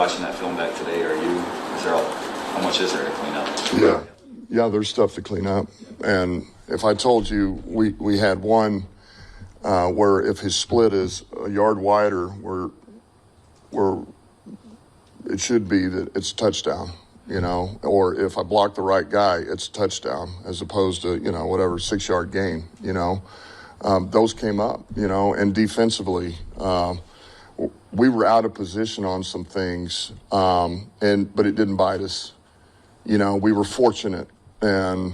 watching that film back today, how much is there to clean up? Yeah, there's stuff to clean up. And if I told you we had one where if his split is a yard wider, where it should be that it's a touchdown, or if I block the right guy, it's a touchdown as opposed to, whatever, 6-yard gain, those came up, and defensively, we were out of position on some things, but it didn't bite us. We were fortunate, and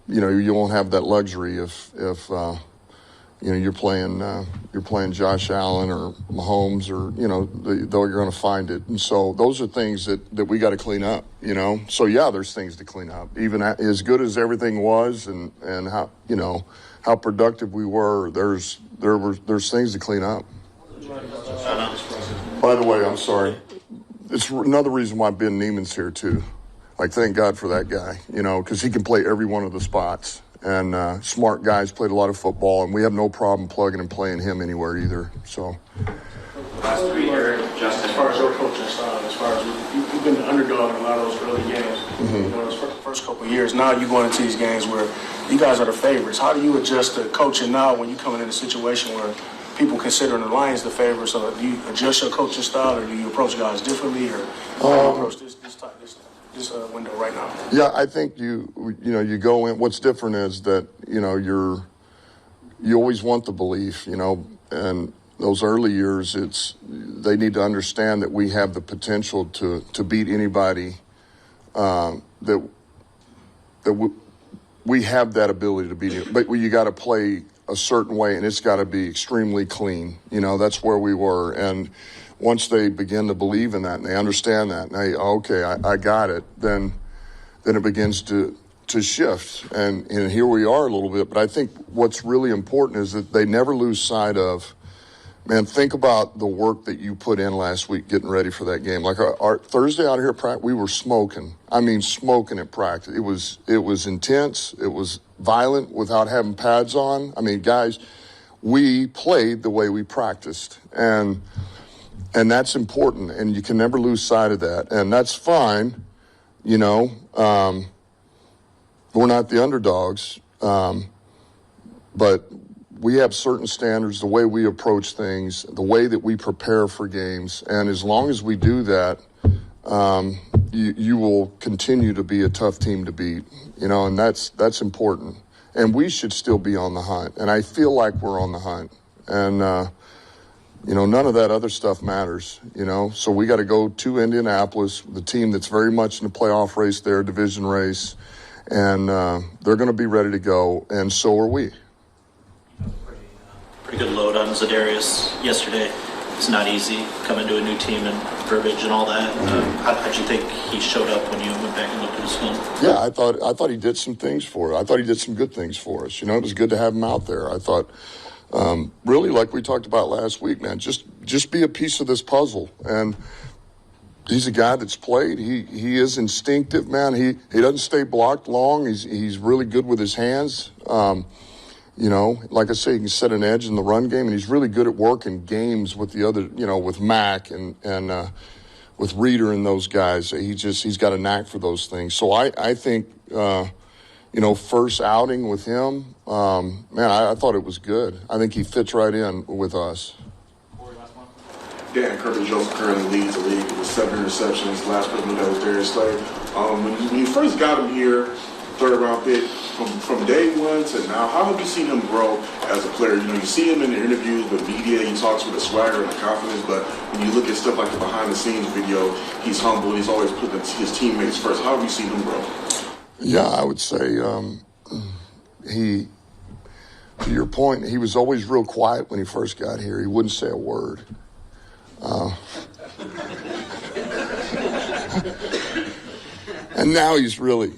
you won't have that luxury if you're playing Josh Allen or Mahomes or they're going to find it, and so those are things that we got to clean up. So yeah, there's things to clean up. Even as good as everything was, and how productive we were, there's things to clean up. By the way, I'm sorry. It's another reason why Ben Neiman's here too. Thank God for that guy, because he can play every one of the spots. And smart guys, played a lot of football, and we have no problem plugging and playing him anywhere either. So. Last 3 years, Justin, as far as your coaching style, as far as you've been the underdog in a lot of those early games, those first couple of years. Now you're going into these games where you guys are the favorites. How do you adjust to coaching now when you come in a situation where people considering the Lions the favorites? So do you adjust your coaching style, or do you approach guys differently, or how do you approach this window right now? Yeah, I think you go in. What's different is that you always want the belief, and those early years, they need to understand that we have the potential to beat anybody. We have that ability to beat it, but you got to play a certain way, and it's got to be extremely clean. That's where we were, and once they begin to believe in that and they understand that, and I got it, then it begins to shift. And here we are a little bit. But I think what's really important is that they never lose sight of, man, think about the work that you put in last week getting ready for that game. Like our Thursday out here at practice, we were smoking. I mean, smoking at practice. It was intense. It was violent without having pads on. I mean, guys, we played the way we practiced. And that's important, and you can never lose sight of that. And that's fine, we're not the underdogs, but we have certain standards, the way we approach things, the way that we prepare for games. And as long as we do that, you will continue to be a tough team to beat, and that's important. And we should still be on the hunt, and I feel like we're on the hunt. And, none of that other stuff matters, So we got to go to Indianapolis, the team that's very much in the playoff race there, division race, and they're going to be ready to go, and so are we. Pretty good load on Darius yesterday. It's not easy coming to a new team and verbiage and all that. How'd you think he showed up when you went back and looked at his film? Yeah, I thought he did some things for us. I thought he did some good things for us. It was good to have him out there. I thought, really, like we talked about last week, man, just be a piece of this puzzle. And he's a guy that's played. He is instinctive, man. He doesn't stay blocked long. He's really good with his hands. Like I say, he can set an edge in the run game, and he's really good at working games with the other, with Mack and with Reeder and those guys. He's got a knack for those things. So I think, first outing with him, I thought it was good. I think he fits right in with us. Dan Campbell currently leads the league with 7 interceptions. Last person that was Darius Slay. When you first got him here, third-round pick, from day one to now, how have you seen him grow as a player? You see him in the interviews with media, he talks with a swagger and a confidence, but when you look at stuff like the behind-the-scenes video, he's humble, he's always putting his teammates first. How have you seen him grow? Yeah, I would say to your point, he was always real quiet when he first got here. He wouldn't say a word. And now he's really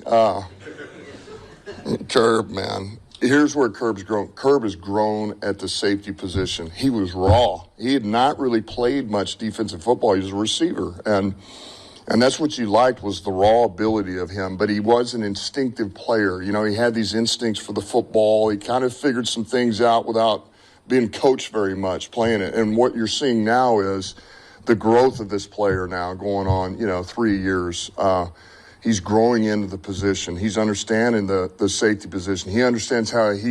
Curb, man. Here's where Curb's grown. Curb has grown at the safety position. He was raw. He had not really played much defensive football. He was a receiver. And that's what you liked, was the raw ability of him. But he was an instinctive player. He had these instincts for the football. He kind of figured some things out without being coached very much, playing it. And what you're seeing now is the growth of this player now going on, 3 years. He's growing into the position. He's understanding the safety position. He understands how he